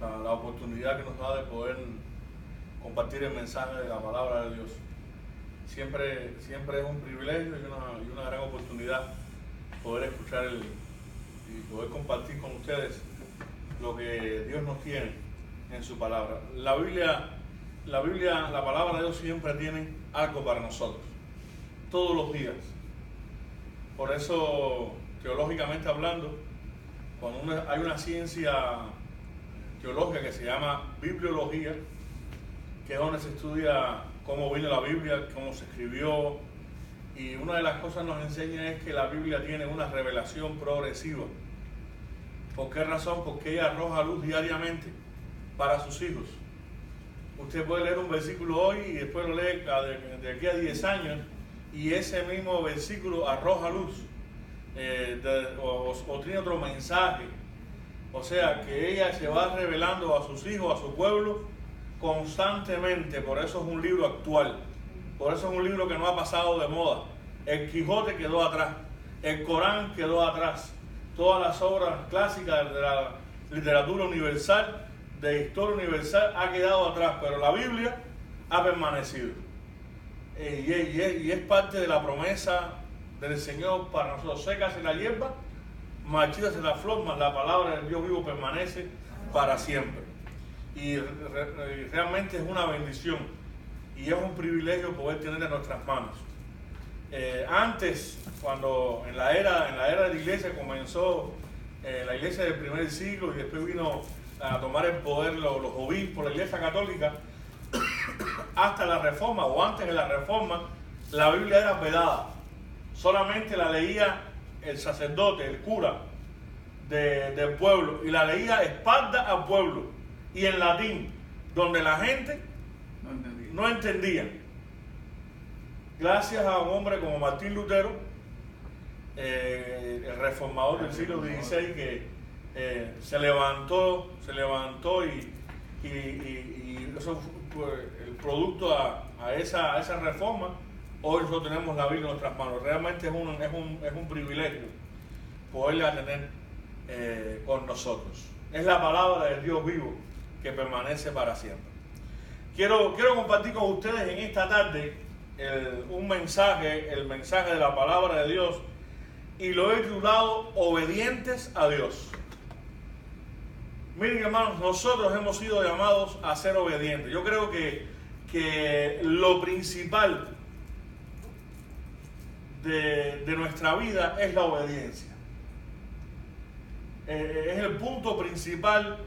la oportunidad que nos da de poder compartir el mensaje de la palabra de Dios. Siempre es un privilegio y una gran oportunidad poder escuchar y poder compartir con ustedes lo que Dios nos tiene en su palabra. La palabra de Dios siempre tiene algo para nosotros, todos los días. Por eso, teológicamente hablando, cuando hay una ciencia teológica que se llama bibliología, que es donde se estudia cómo vino la Biblia, cómo se escribió, y una de las cosas nos enseña es que la Biblia tiene una revelación progresiva. ¿Por qué razón? Porque ella arroja luz diariamente para sus hijos. Usted puede leer un versículo hoy y después lo lee de aquí a 10 años y ese mismo versículo arroja luz o tiene otro mensaje. O sea que ella se va revelando a sus hijos, a su pueblo constantemente. Por eso es un libro actual, por eso es un libro que no ha pasado de moda. El Quijote quedó atrás, el Corán quedó atrás, todas las obras clásicas de la literatura universal, de historia universal, ha quedado atrás, pero la Biblia ha permanecido. Y es parte de la promesa del Señor para nosotros. Sécase la hierba, marchítase la flor, mas la palabra del Dios vivo permanece para siempre. Y realmente es una bendición y es un privilegio poder tener en nuestras manos. Antes, cuando en la era de la iglesia comenzó la iglesia del primer siglo y después vino a tomar el poder los obispos, la iglesia católica, hasta la reforma o antes de la reforma, la Biblia era vedada. Solamente la leía el sacerdote, el cura del pueblo, y la leía espalda al pueblo y en latín, donde la gente no entendía. Gracias a un hombre como Martín Lutero, el reformador del siglo XVI, que se levantó y eso fue el producto a esa reforma. Hoy nosotros tenemos la Biblia en nuestras manos. Realmente es un privilegio poderla tener con nosotros. Es la palabra del Dios vivo que permanece para siempre. Quiero compartir con ustedes en esta tarde el mensaje de la palabra de Dios, y lo he titulado Obedientes a Dios. Miren, hermanos, nosotros hemos sido llamados a ser obedientes. Yo creo que lo principal de nuestra vida es la obediencia. Es el punto principal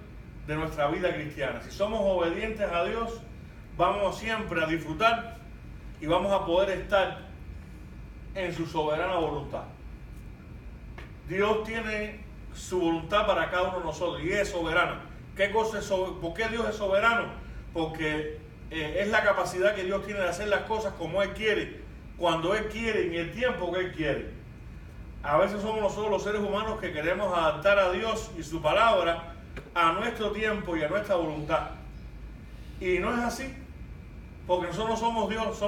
de nuestra vida cristiana. Si somos obedientes a Dios, vamos siempre a disfrutar y vamos a poder estar en su soberana voluntad. Dios tiene su voluntad para cada uno de nosotros y es soberana. ¿Por qué Dios es soberano? Porque es la capacidad que Dios tiene de hacer las cosas como Él quiere, cuando Él quiere, en el tiempo que Él quiere. A veces somos nosotros los seres humanos que queremos adaptar a Dios y su palabra a nuestro tiempo y a nuestra voluntad. Y no es así, porque nosotros no somos Dios,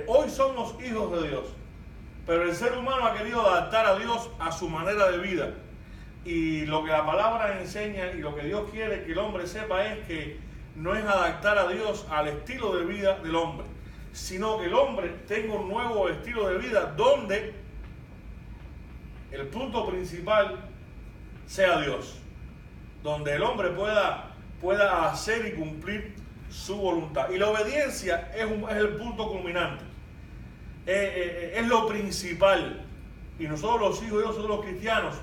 hoy somos hijos de Dios. Pero el ser humano ha querido adaptar a Dios a su manera de vida. Y lo que la palabra enseña y lo que Dios quiere que el hombre sepa es que no es adaptar a Dios al estilo de vida del hombre, sino que el hombre tenga un nuevo estilo de vida donde el punto principal sea Dios, donde el hombre pueda hacer y cumplir su voluntad. Y la obediencia es el punto culminante, es lo principal. Y nosotros los hijos de Dios, nosotros los cristianos,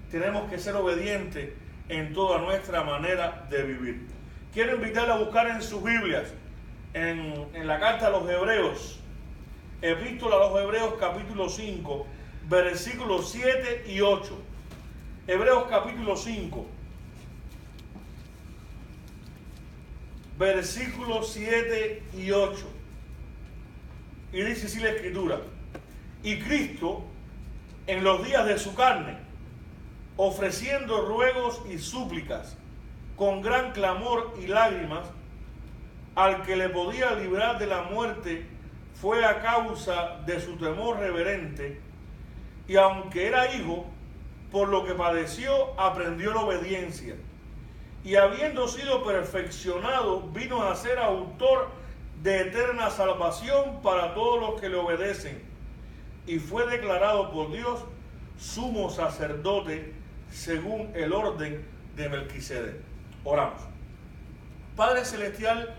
tenemos que ser obedientes en toda nuestra manera de vivir. Quiero invitarle a buscar en sus Biblias, en la carta a los Hebreos, epístola a los Hebreos capítulo 5, versículos 7 y 8. Hebreos capítulo 5, versículos 7 y 8. Y dice así la Escritura: y Cristo, en los días de su carne, ofreciendo ruegos y súplicas con gran clamor y lágrimas al que le podía librar de la muerte, fue a causa de su temor reverente, y aunque era hijo, por lo que padeció aprendió la obediencia, y habiendo sido perfeccionado, vino a ser autor de eterna salvación para todos los que le obedecen, y fue declarado por Dios sumo sacerdote según el orden de Melquisedec. Oramos. Padre celestial,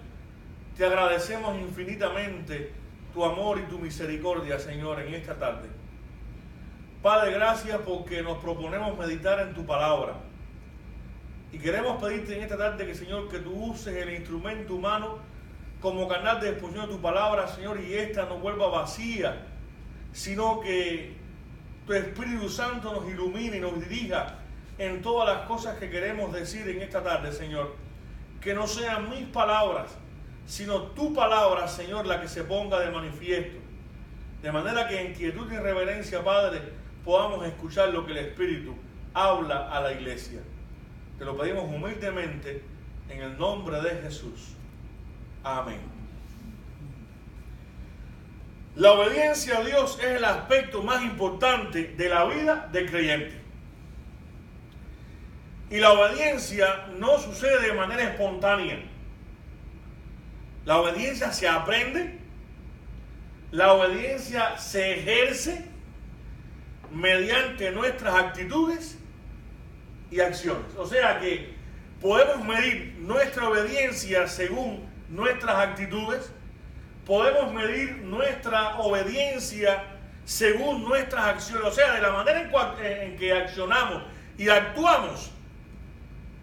te agradecemos infinitamente tu amor y tu misericordia, Señor, en esta tarde. Padre, gracias porque nos proponemos meditar en tu palabra. Y queremos pedirte en esta tarde que, Señor, que tú uses el instrumento humano como canal de exposición de tu palabra, Señor, y esta no vuelva vacía, sino que tu Espíritu Santo nos ilumine y nos dirija en todas las cosas que queremos decir en esta tarde, Señor. Que no sean mis palabras, sino tu palabra, Señor, la que se ponga de manifiesto. De manera que en quietud y reverencia, Padre, podamos escuchar lo que el Espíritu habla a la iglesia. Te lo pedimos humildemente en el nombre de Jesús. Amén. La obediencia a Dios es el aspecto más importante de la vida del creyente. Y la obediencia no sucede de manera espontánea. La obediencia se aprende, la obediencia se ejerce mediante nuestras actitudes y acciones. O sea que podemos medir nuestra obediencia según nuestras actitudes, podemos medir nuestra obediencia según nuestras acciones. O sea, de la manera en que accionamos y actuamos,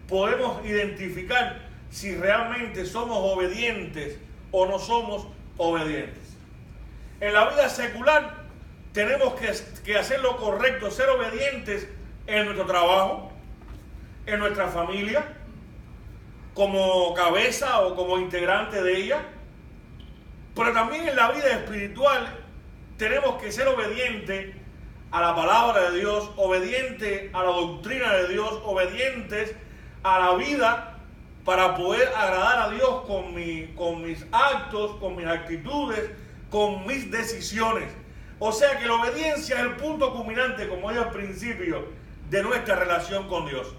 podemos identificar si realmente somos obedientes o no somos obedientes. En la vida secular tenemos que hacer lo correcto, ser obedientes en nuestro trabajo, en nuestra familia, como cabeza o como integrante de ella. Pero también en la vida espiritual tenemos que ser obedientes a la palabra de Dios, obedientes a la doctrina de Dios, obedientes a la vida, para poder agradar a Dios con mis actos, con mis actitudes, con mis decisiones. O sea que la obediencia es el punto culminante, como dije al principio, de nuestra relación con Dios.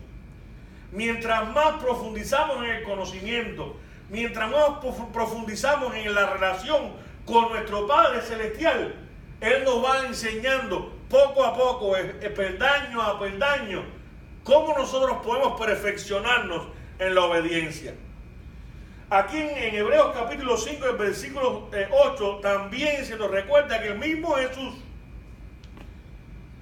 Mientras más profundizamos en el conocimiento, mientras más profundizamos en la relación con nuestro Padre Celestial, Él nos va enseñando poco a poco, peldaño a peldaño, cómo nosotros podemos perfeccionarnos en la obediencia. Aquí en Hebreos capítulo 5, el versículo 8, también se nos recuerda que el mismo Jesús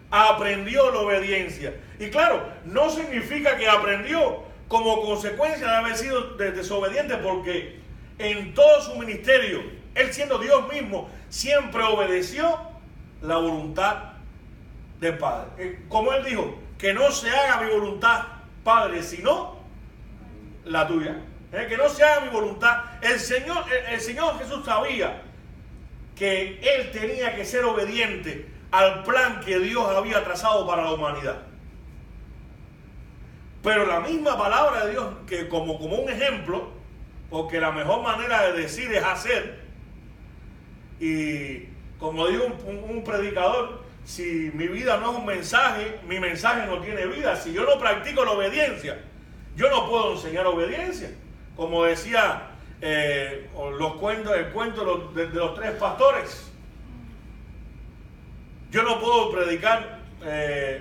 aprendió la obediencia. Y claro, no significa que aprendió como consecuencia de haber sido desobediente, porque en todo su ministerio, Él siendo Dios mismo, siempre obedeció la voluntad del Padre. Como Él dijo, que no se haga mi voluntad, Padre, sino la tuya. Que no se haga mi voluntad. El Señor Jesús sabía que Él tenía que ser obediente al plan que Dios había trazado para la humanidad. Pero la misma palabra de Dios, que como un ejemplo, porque la mejor manera de decir es hacer, y como dijo un predicador, si mi vida no es un mensaje, mi mensaje no tiene vida. Si yo no practico la obediencia, yo no puedo enseñar obediencia. Como decía el cuento de los tres pastores. Yo no puedo predicar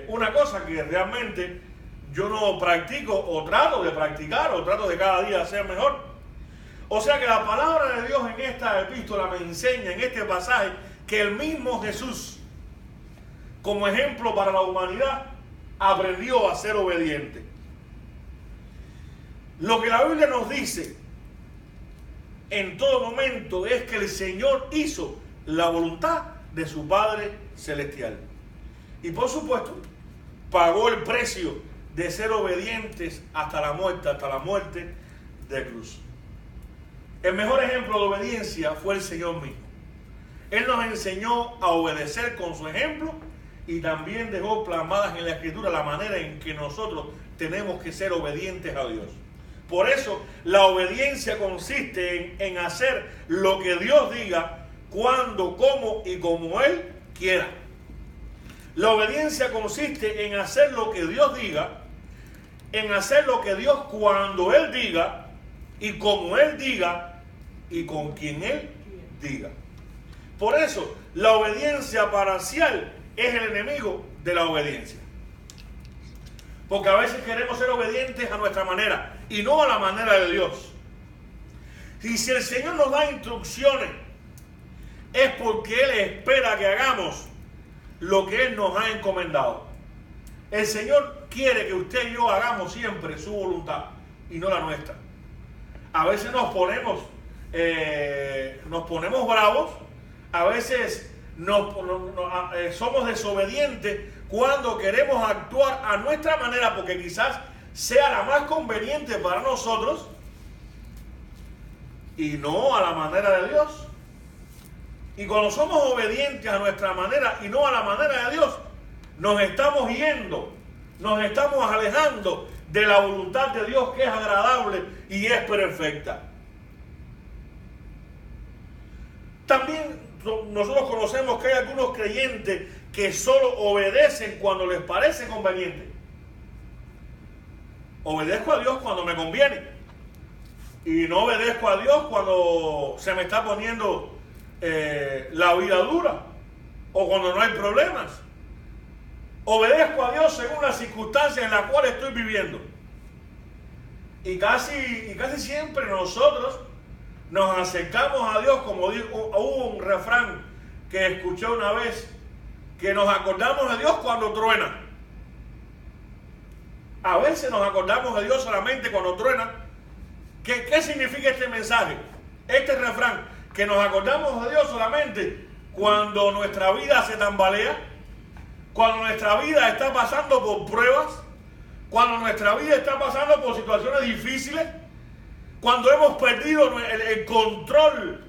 una cosa que realmente yo no practico, o trato de practicar, o trato de cada día ser mejor. O sea que la palabra de Dios en esta epístola me enseña, en este pasaje, que el mismo Jesús, como ejemplo para la humanidad, aprendió a ser obediente. Lo que la Biblia nos dice en todo momento es que el Señor hizo la voluntad de su Padre Celestial. Y por supuesto, pagó el precio de ser obedientes hasta la muerte de cruz. El mejor ejemplo de obediencia fue el Señor mismo. Él nos enseñó a obedecer con su ejemplo, y también dejó plasmadas en la Escritura la manera en que nosotros tenemos que ser obedientes a Dios. Por eso la obediencia consiste en hacer lo que Dios diga, cuando, cómo y como Él quiera. La obediencia consiste en hacer lo que Dios diga en hacer lo que Dios cuando Él diga y como Él diga y con quien Él diga. Por eso, la obediencia parcial es el enemigo de la obediencia. Porque a veces queremos ser obedientes a nuestra manera y no a la manera de Dios. Y si el Señor nos da instrucciones, es porque Él espera que hagamos lo que Él nos ha encomendado. El Señor quiere que usted y yo hagamos siempre su voluntad y no la nuestra. A veces nos ponemos bravos, a veces somos desobedientes cuando queremos actuar a nuestra manera porque quizás sea la más conveniente para nosotros y no a la manera de Dios. Y cuando somos obedientes a nuestra manera y no a la manera de Dios, nos estamos yendo, nos estamos alejando de la voluntad de Dios, que es agradable y es perfecta. También nosotros conocemos que hay algunos creyentes que solo obedecen cuando les parece conveniente. Obedezco a Dios cuando me conviene y no obedezco a Dios cuando se me está poniendo la vida dura o cuando no hay problemas. Obedezco a Dios según las circunstancias en las cuales estoy viviendo. Y casi siempre nosotros nos acercamos a Dios, como hubo un refrán que escuché una vez, que nos acordamos de Dios cuando truena. A veces nos acordamos de Dios solamente cuando truena. ¿Qué significa este mensaje? Este refrán, que nos acordamos de Dios solamente cuando nuestra vida se tambalea, cuando nuestra vida está pasando por pruebas, cuando nuestra vida está pasando por situaciones difíciles, cuando hemos perdido el control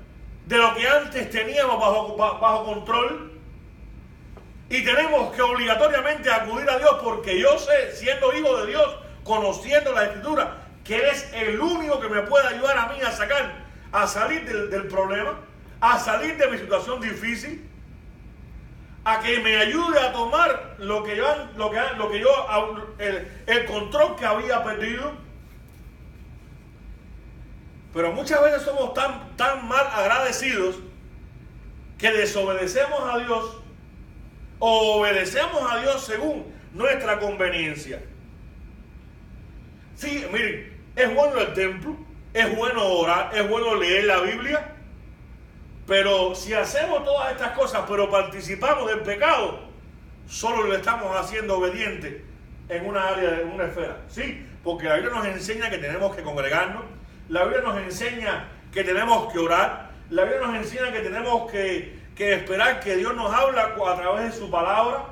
de lo que antes teníamos bajo control y tenemos que obligatoriamente acudir a Dios, porque yo sé, siendo hijo de Dios, conociendo la Escritura, que Él es el único que me puede ayudar a mí a salir del problema, a salir de mi situación difícil, a que me ayude a tomar el control que había perdido. Pero muchas veces somos tan mal agradecidos que desobedecemos a Dios o obedecemos a Dios según nuestra conveniencia. Sí, miren, es bueno el templo, es bueno orar, es bueno leer la Biblia, pero si hacemos todas estas cosas pero participamos del pecado, solo le estamos haciendo obediente en una área, en una esfera. Sí, porque la Biblia nos enseña que tenemos que congregarnos, la Biblia nos enseña que tenemos que orar, la Biblia nos enseña que tenemos que esperar que Dios nos habla a través de su palabra,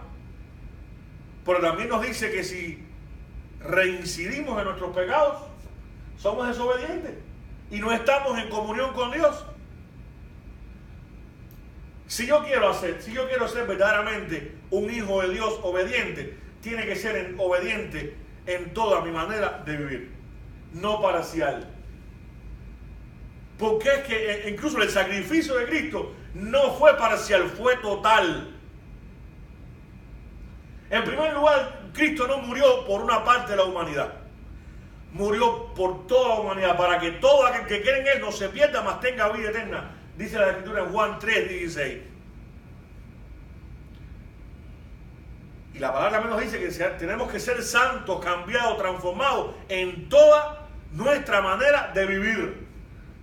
pero también nos dice que si reincidimos en nuestros pecados, somos desobedientes y no estamos en comunión con Dios. Si yo quiero ser verdaderamente un hijo de Dios obediente, tiene que ser obediente en toda mi manera de vivir, no parcial. Porque es que incluso el sacrificio de Cristo no fue parcial, fue total. En primer lugar, Cristo no murió por una parte de la humanidad. Murió por toda la humanidad, para que todo aquel que cree en Él no se pierda, mas tenga vida eterna. Dice la Escritura en Juan 3:16. Y la palabra también nos dice que tenemos que ser santos, cambiados, transformados en toda nuestra manera de vivir.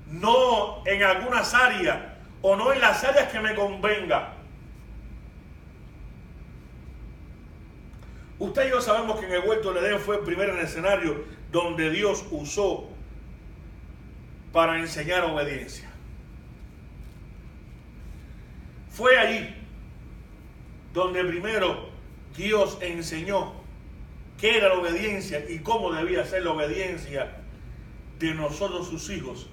No en algunas áreas o no en las áreas que me convenga. Usted y yo sabemos que en el huerto del Edén fue el primer escenario donde Dios usó para enseñar obediencia. Fue allí donde primero Dios enseñó qué era la obediencia y cómo debía ser la obediencia de nosotros sus hijos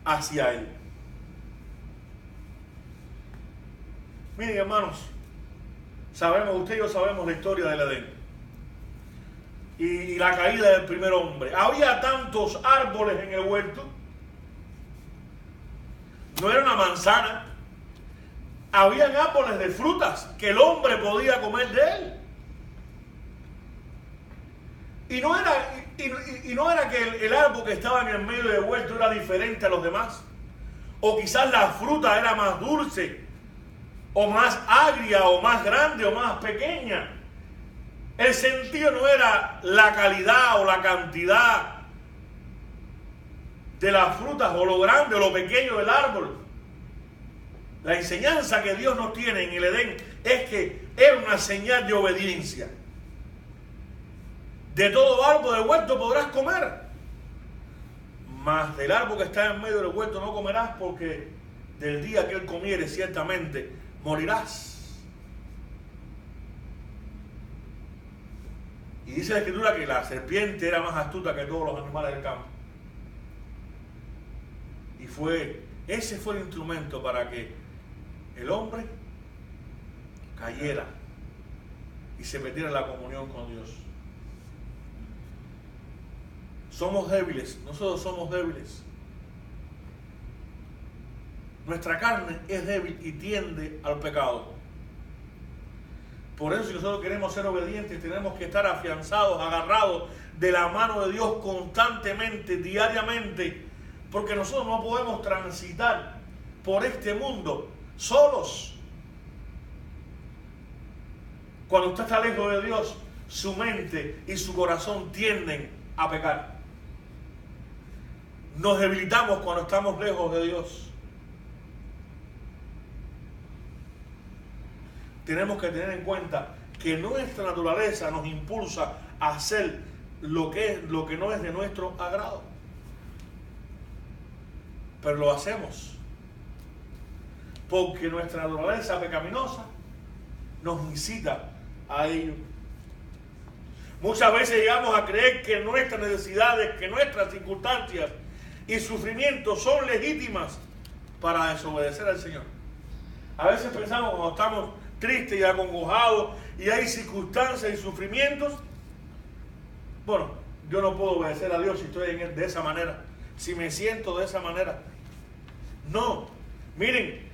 hacia Él. Miren, hermanos, usted y yo sabemos la historia del Edén y la caída del primer hombre. Había tantos árboles en el huerto. No era una manzana. Habían árboles de frutas que el hombre podía comer de él. Y no era que el árbol que estaba en el medio del huerto era diferente a los demás. O quizás la fruta era más dulce, o más agria, o más grande, o más pequeña. El sentido no era la calidad o la cantidad de las frutas, o lo grande o lo pequeño del árbol. La enseñanza que Dios nos tiene en el Edén es que era una señal de obediencia. De todo árbol del huerto podrás comer, mas del árbol que está en medio del huerto no comerás, porque del día que él comiere ciertamente morirás. Y dice la Escritura que la serpiente era más astuta que todos los animales del campo. Y ese fue el instrumento para que el hombre cayera y se metiera en la comunión con Dios. Somos débiles, nosotros somos débiles. Nuestra carne es débil y tiende al pecado. Por eso, si nosotros queremos ser obedientes, tenemos que estar afianzados, agarrados de la mano de Dios constantemente, diariamente, porque nosotros no podemos transitar por este mundo solos. Cuando usted está lejos de Dios, su mente y su corazón tienden a pecar. Nos debilitamos cuando estamos lejos de Dios. Tenemos que tener en cuenta que nuestra naturaleza nos impulsa a hacer lo que no es de nuestro agrado. Pero lo hacemos porque nuestra naturaleza pecaminosa nos incita a ello. Muchas veces llegamos a creer que nuestras necesidades, que nuestras circunstancias y sufrimientos son legítimas para desobedecer al Señor. A veces pensamos, cuando estamos tristes y acongojados y hay circunstancias y sufrimientos, bueno, yo no puedo obedecer a Dios si estoy de esa manera, si me siento de esa manera. No, miren,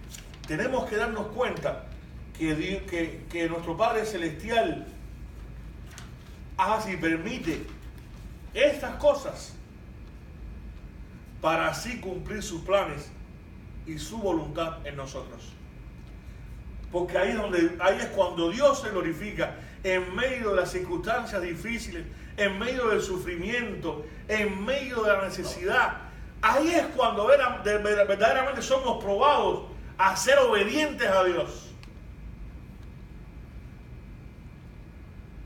tenemos que darnos cuenta que nuestro Padre Celestial hace y permite estas cosas para así cumplir sus planes y su voluntad en nosotros. Porque ahí es cuando Dios se glorifica, en medio de las circunstancias difíciles, en medio del sufrimiento, en medio de la necesidad. Ahí es cuando verdaderamente somos probados a ser obedientes a Dios.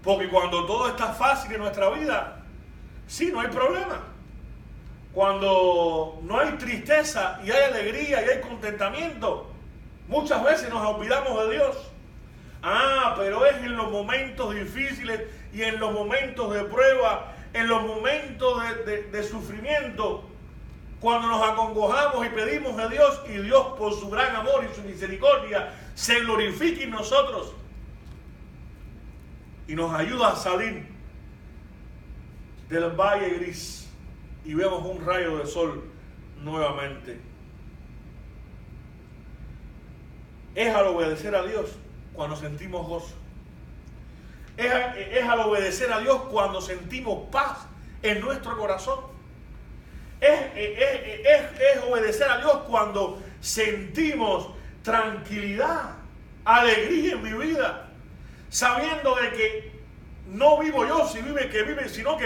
Porque cuando todo está fácil en nuestra vida, sí, no hay problema. Cuando no hay tristeza y hay alegría y hay contentamiento, muchas veces nos olvidamos de Dios. Pero es en los momentos difíciles y en los momentos de prueba, en los momentos de sufrimiento, cuando nos acongojamos y pedimos a Dios, y Dios por su gran amor y su misericordia se glorifica en nosotros y nos ayuda a salir del valle gris y vemos un rayo de sol nuevamente. Es al obedecer a Dios cuando sentimos gozo. Es al obedecer a Dios cuando sentimos paz en nuestro corazón. Es obedecer a Dios cuando sentimos tranquilidad, alegría en mi vida, sabiendo de que no vivo yo, sino que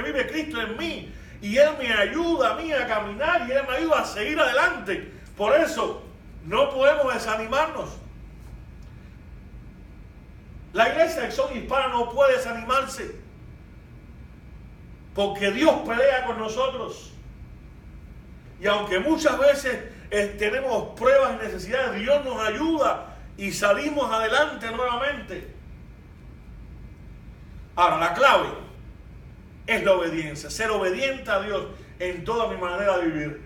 vive Cristo en mí, y Él me ayuda a mí a caminar y Él me ayuda a seguir adelante. Por eso no podemos desanimarnos. La iglesia de Son Hispana no puede desanimarse, porque Dios pelea con nosotros. Y aunque muchas veces tenemos pruebas y necesidades, Dios nos ayuda y salimos adelante nuevamente. Ahora, la clave es la obediencia, ser obediente a Dios en toda mi manera de vivir.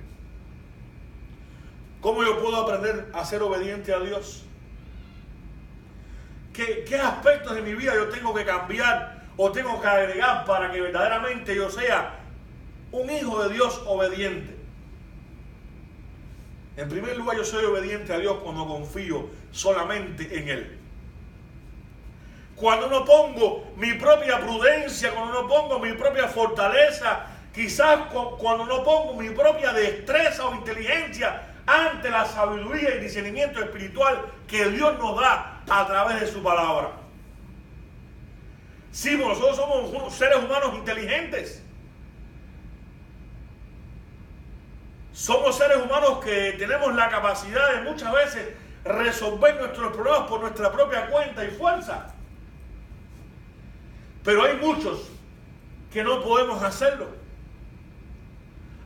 ¿Cómo yo puedo aprender a ser obediente a Dios? ¿Qué aspectos de mi vida yo tengo que cambiar o tengo que agregar para que verdaderamente yo sea un hijo de Dios obediente? En primer lugar, yo soy obediente a Dios cuando confío solamente en Él. cuando no pongo mi propia prudencia, cuando no pongo mi propia fortaleza, quizás cuando no pongo mi propia destreza o inteligencia ante la sabiduría y discernimiento espiritual que Dios nos da a través de su palabra. Sí, nosotros somos seres humanos inteligentes. Somos seres humanos que tenemos la capacidad de muchas veces resolver nuestros problemas por nuestra propia cuenta y fuerza. Pero hay muchos que no podemos hacerlo.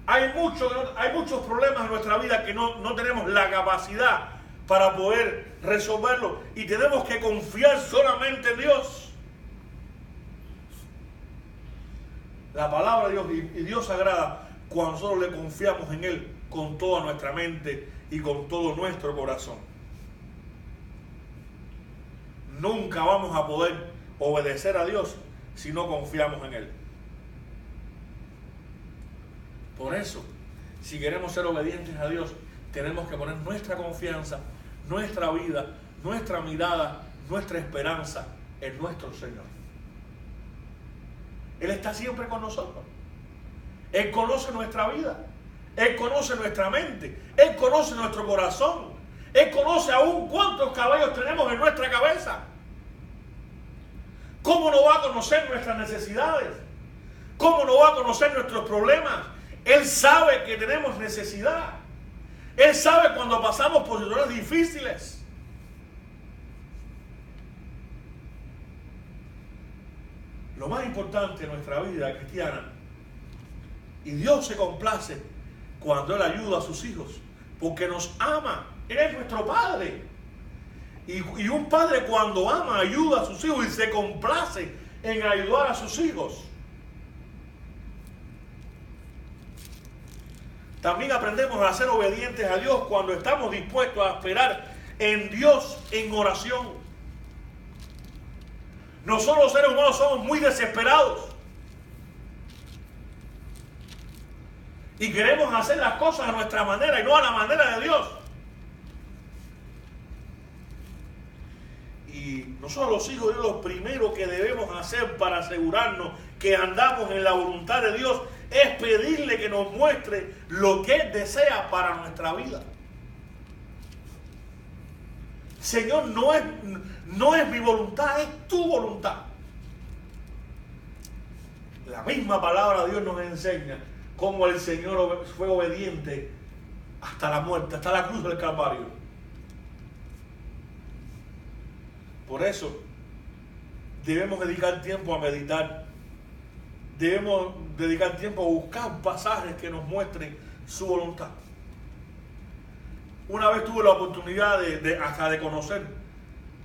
Hay muchos problemas en nuestra vida que no tenemos la capacidad para poder resolverlo. Y tenemos que confiar solamente en Dios. La palabra de Dios y Dios sagrada, cuando nosotros le confiamos en Él con toda nuestra mente y con todo nuestro corazón. Nunca vamos a poder obedecer a Dios si no confiamos en Él. Por eso, si queremos ser obedientes a Dios, tenemos que poner nuestra confianza, nuestra vida, nuestra mirada, nuestra esperanza en nuestro Señor. Él está siempre con nosotros. Él conoce nuestra vida. Él conoce nuestra mente. Él conoce nuestro corazón. Él conoce aún cuántos caballos tenemos en nuestra cabeza. ¿Cómo no va a conocer nuestras necesidades? ¿Cómo no va a conocer nuestros problemas? Él sabe que tenemos necesidad. Él sabe cuando pasamos por situaciones difíciles. Lo más importante en nuestra vida cristiana, y Dios se complace cuando Él ayuda a sus hijos, porque nos ama. Él es nuestro Padre. Y un padre cuando ama, ayuda a sus hijos y se complace en ayudar a sus hijos. También aprendemos a ser obedientes a Dios cuando estamos dispuestos a esperar en Dios en oración. Nosotros los seres humanos somos muy desesperados. Y queremos hacer las cosas a nuestra manera y no a la manera de Dios. Y nosotros los hijos de Dios, lo primero que debemos hacer para asegurarnos que andamos en la voluntad de Dios es pedirle que nos muestre lo que Él desea para nuestra vida. Señor, no es mi voluntad, es tu voluntad. La misma palabra de Dios nos enseña cómo el Señor fue obediente hasta la muerte, hasta la cruz del Calvario. Por eso debemos dedicar tiempo a meditar. Debemos dedicar tiempo a buscar pasajes que nos muestren su voluntad. Una vez tuve la oportunidad hasta de conocer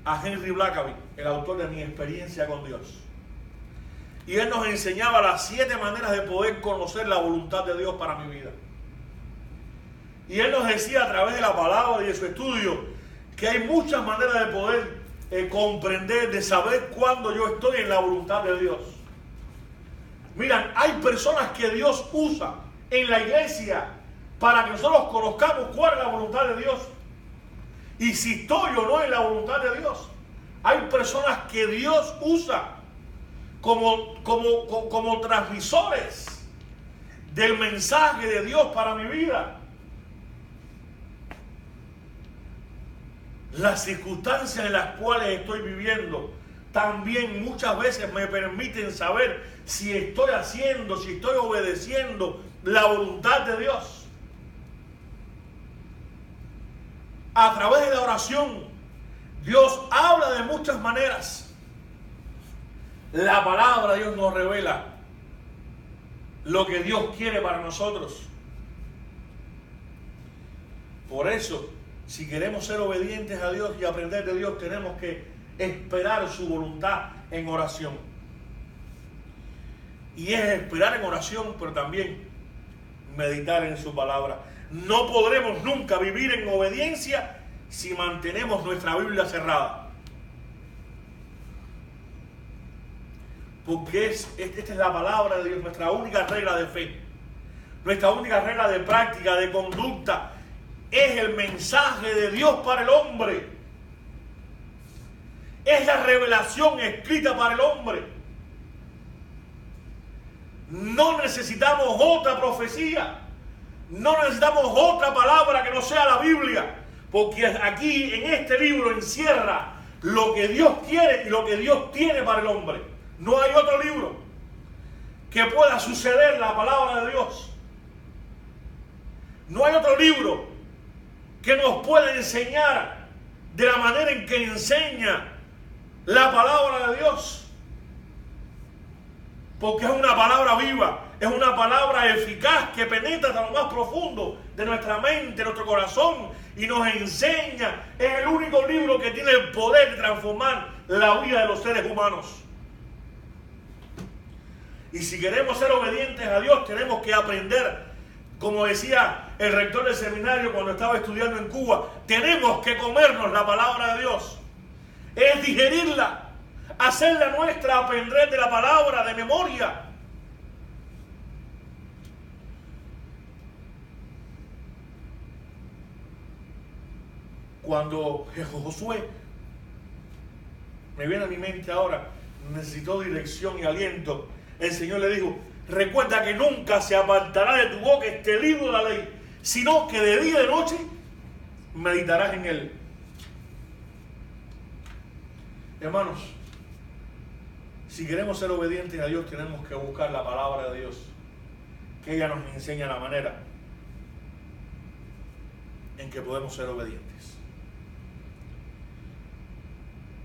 a Henry Blackaby, el autor de Mi experiencia con Dios. Y él nos enseñaba las 7 maneras de poder conocer la voluntad de Dios para mi vida. Y él nos decía a través de la palabra y de su estudio que hay muchas maneras de poder comprender, de saber cuándo yo estoy en la voluntad de Dios. Miran, hay personas que Dios usa en la iglesia para que nosotros conozcamos cuál es la voluntad de Dios. Y si estoy o no en la voluntad de Dios. Hay personas que Dios usa como transmisores del mensaje de Dios para mi vida. Las circunstancias en las cuales estoy viviendo también muchas veces me permiten saber si estoy haciendo, si estoy obedeciendo la voluntad de Dios. A través de la oración, Dios habla de muchas maneras. La palabra de Dios nos revela lo que Dios quiere para nosotros. Por eso, si queremos ser obedientes a Dios y aprender de Dios, tenemos que esperar su voluntad en oración. Y es esperar en oración, pero también meditar en su palabra. No podremos nunca vivir en obediencia si mantenemos nuestra Biblia cerrada. Porque esta es la palabra de Dios, nuestra única regla de fe, nuestra única regla de práctica, de conducta. Es el mensaje de Dios para el hombre. Es la revelación escrita para el hombre. No necesitamos otra profecía. No necesitamos otra palabra que no sea la Biblia. Porque aquí en este libro encierra lo que Dios quiere y lo que Dios tiene para el hombre. No hay otro libro que pueda suceder la palabra de Dios. No hay otro libro que nos pueda enseñar de la manera en que enseña la palabra de Dios. Porque es una palabra viva, es una palabra eficaz que penetra hasta lo más profundo de nuestra mente, de nuestro corazón y nos enseña. Es el único libro que tiene el poder de transformar la vida de los seres humanos. Y si queremos ser obedientes a Dios, tenemos que aprender. Como decía el rector del seminario cuando estaba estudiando en Cuba, tenemos que comernos la palabra de Dios. Es digerirla, hacerla nuestra, aprender de la palabra de memoria. Cuando Josué, me viene a mi mente ahora, necesitó dirección y aliento, el Señor le dijo: recuerda que nunca se apartará de tu boca este libro de la ley, sino que de día y de noche meditarás en él. Hermanos, si queremos ser obedientes a Dios, tenemos que buscar la palabra de Dios, que ella nos enseña la manera en que podemos ser obedientes.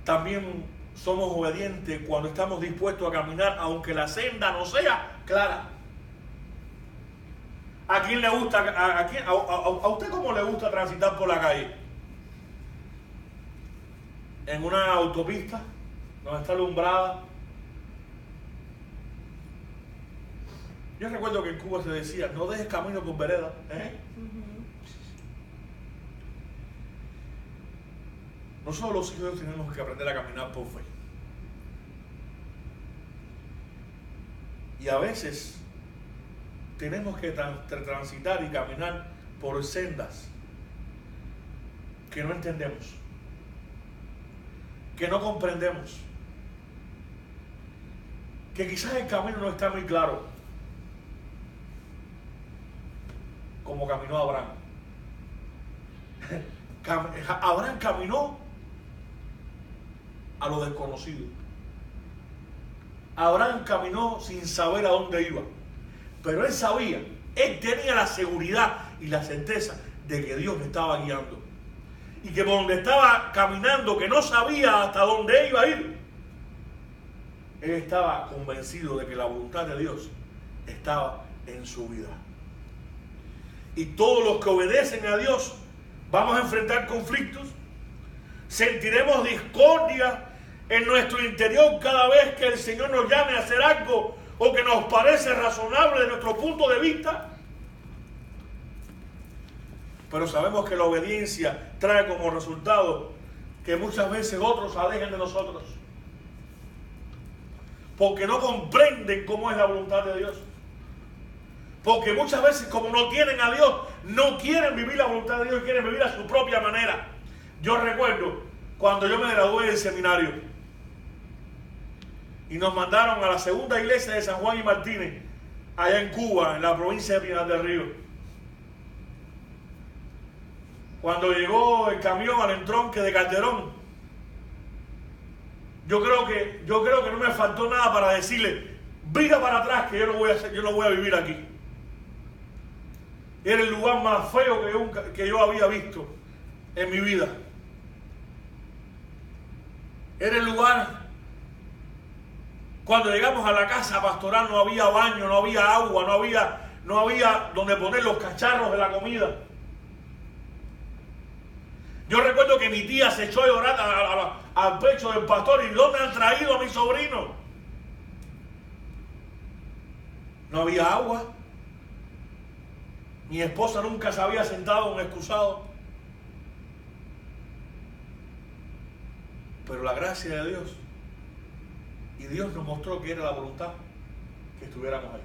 También somos obedientes cuando estamos dispuestos a caminar aunque la senda no sea clara. ¿A quién le gusta, a usted cómo le gusta transitar por la calle? En una autopista donde está alumbrada. Yo recuerdo que en Cuba se decía: no dejes camino por vereda. Nosotros los hijos tenemos que aprender a caminar por fe. Y a veces tenemos que transitar y caminar por sendas que no entendemos, que no comprendemos, que quizás el camino no está muy claro, como caminó Abraham. Abraham caminó a lo desconocido. Abraham caminó sin saber a dónde iba, pero él sabía, él tenía la seguridad y la certeza de que Dios le estaba guiando, y que por donde estaba caminando, que no sabía hasta dónde iba a ir, él estaba convencido de que la voluntad de Dios estaba en su vida. Y todos los que obedecen a Dios vamos a enfrentar conflictos, sentiremos discordia en nuestro interior cada vez que el Señor nos llame a hacer algo o que nos parece razonable de nuestro punto de vista. Pero sabemos que la obediencia trae como resultado que muchas veces otros se alejen de nosotros, porque no comprenden cómo es la voluntad de Dios. Porque muchas veces, como no tienen a Dios, no quieren vivir la voluntad de Dios, quieren vivir a su propia manera. Yo recuerdo cuando yo me gradué del seminario y nos mandaron a la segunda iglesia de San Juan y Martínez, allá en Cuba, en la provincia de Pinar del Río. Cuando llegó el camión al entronque de Calderón, yo creo que no me faltó nada para decirle: vira para atrás, que yo no voy a vivir aquí. Era el lugar más feo que yo había visto en mi vida. Era el lugar, cuando llegamos a la casa pastoral no había baño, no había agua, no había donde poner los cacharros de la comida. Yo recuerdo que mi tía se echó a llorar al pecho del pastor: ¿y dónde han traído a mi sobrino? No había agua. Mi esposa nunca se había sentado en un excusado. Pero la gracia de Dios, y Dios nos mostró que era la voluntad que estuviéramos ahí.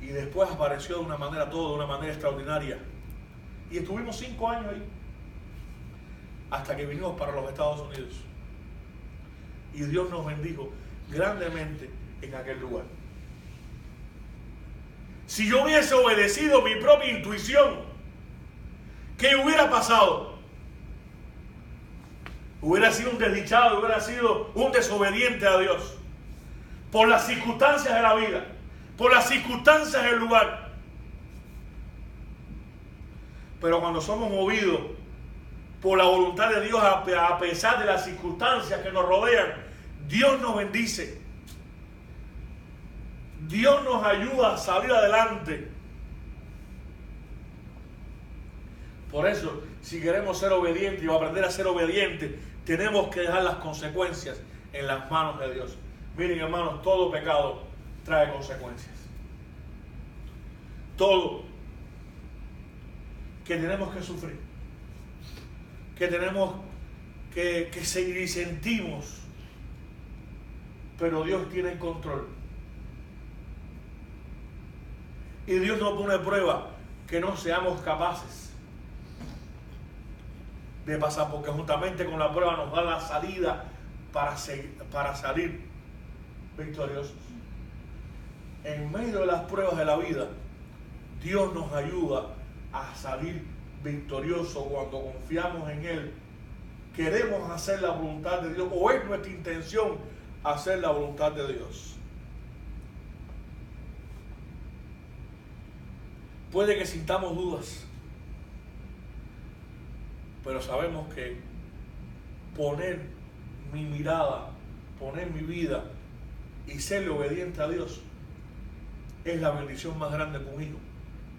Y después apareció de una manera extraordinaria. Y estuvimos 5 años ahí. hasta que vinimos para los Estados Unidos. Y Dios nos bendijo grandemente en aquel lugar. Si yo hubiese obedecido mi propia intuición, ¿qué hubiera pasado? Hubiera sido un desdichado, hubiera sido un desobediente a Dios. Por las circunstancias de la vida, por las circunstancias del lugar. Pero cuando somos movidos por la voluntad de Dios, a pesar de las circunstancias que nos rodean, Dios nos bendice. Dios nos ayuda a salir adelante. Por eso, si queremos ser obedientes o aprender a ser obedientes, tenemos que dejar las consecuencias en las manos de Dios. Miren, hermanos, todo pecado trae consecuencias. Todo que tenemos que sufrir, que tenemos que seguir y sentimos, pero Dios tiene el control. Y Dios nos pone prueba que no seamos capaces de pasar, porque juntamente con la prueba nos da la salida para salir victoriosos. En medio de las pruebas de la vida, Dios nos ayuda a salir victoriosos cuando confiamos en Él. Queremos hacer la voluntad de Dios, o es nuestra intención hacer la voluntad de Dios. Puede que sintamos dudas, pero sabemos que poner mi mirada, poner mi vida y ser obediente a Dios es la bendición más grande que un hijo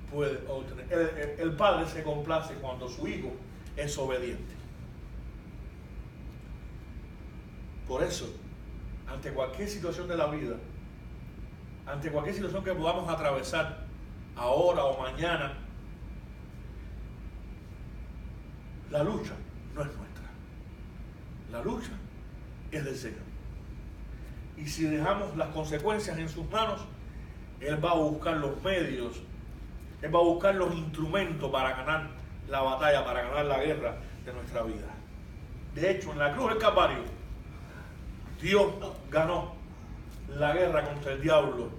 puede obtener. El padre se complace cuando su hijo es obediente. Por eso, ante cualquier situación de la vida, ante cualquier situación que podamos atravesar ahora o mañana, la lucha no es nuestra. La lucha es del Señor. Y si dejamos las consecuencias en sus manos, Él va a buscar los medios, Él va a buscar los instrumentos para ganar la batalla, para ganar la guerra de nuestra vida. De hecho, en la cruz del Calvario, Dios ganó la guerra contra el diablo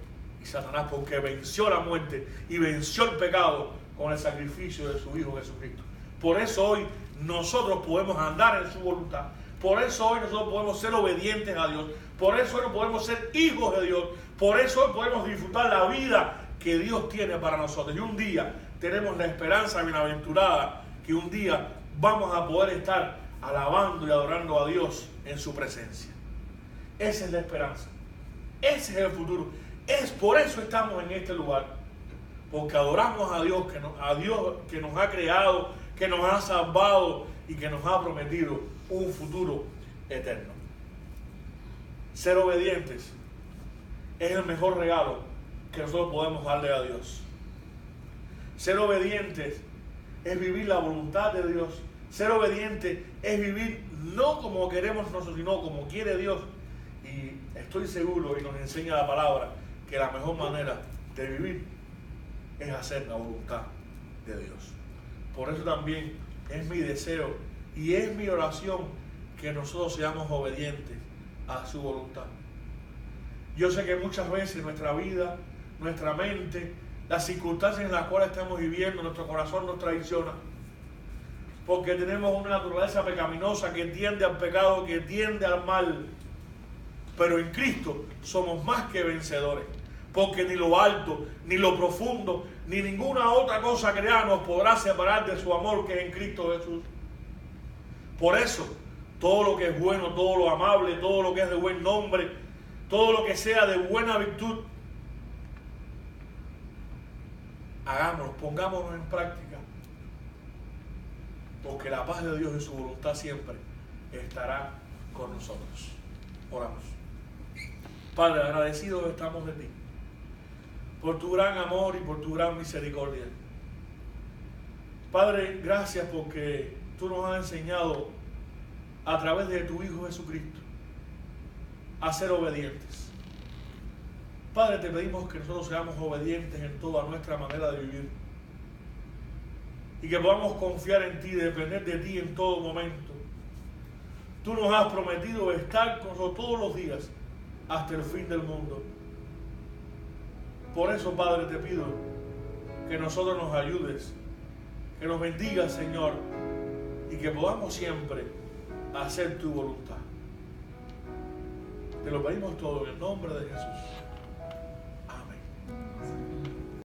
y Satanás, porque venció la muerte y venció el pecado con el sacrificio de su Hijo Jesucristo. Por eso hoy nosotros podemos andar en su voluntad. Por eso hoy nosotros podemos ser obedientes a Dios. Por eso hoy podemos ser hijos de Dios. Por eso hoy podemos disfrutar la vida que Dios tiene para nosotros. Y un día tenemos la esperanza bienaventurada que un día vamos a poder estar alabando y adorando a Dios en su presencia. Esa es la esperanza. Ese es el futuro. Es por eso estamos en este lugar. Porque adoramos a Dios que nos ha creado, que nos ha salvado y que nos ha prometido un futuro eterno. Ser obedientes es el mejor regalo que nosotros podemos darle a Dios. Ser obedientes es vivir la voluntad de Dios. Ser obediente es vivir no como queremos nosotros, sino como quiere Dios. Y estoy seguro, y nos enseña la palabra, que la mejor manera de vivir es hacer la voluntad de Dios. Por eso también es mi deseo y es mi oración que nosotros seamos obedientes a su voluntad. Yo sé que muchas veces nuestra vida, nuestra mente, las circunstancias en las cuales estamos viviendo, nuestro corazón nos traiciona. Porque tenemos una naturaleza pecaminosa que tiende al pecado, que tiende al mal. Pero en Cristo somos más que vencedores. Porque ni lo alto, ni lo profundo, ni ninguna otra cosa creada nos podrá separar de su amor que es en Cristo Jesús. Por eso, todo lo que es bueno, todo lo amable, todo lo que es de buen nombre, todo lo que sea de buena virtud, hagámoslo, pongámonos en práctica. Porque la paz de Dios y su voluntad siempre estará con nosotros. Oramos. Padre, agradecidos estamos de ti, por tu gran amor y por tu gran misericordia. Padre, gracias porque tú nos has enseñado a través de tu Hijo Jesucristo a ser obedientes. Padre, te pedimos que nosotros seamos obedientes en toda nuestra manera de vivir y que podamos confiar en ti, depender de ti en todo momento, Tú nos has prometido estar con nosotros todos los días hasta el fin del mundo. Por eso, Padre, te pido que nosotros nos ayudes, que nos bendigas, Señor, y que podamos siempre hacer tu voluntad. Te lo pedimos todo en el nombre de Jesús.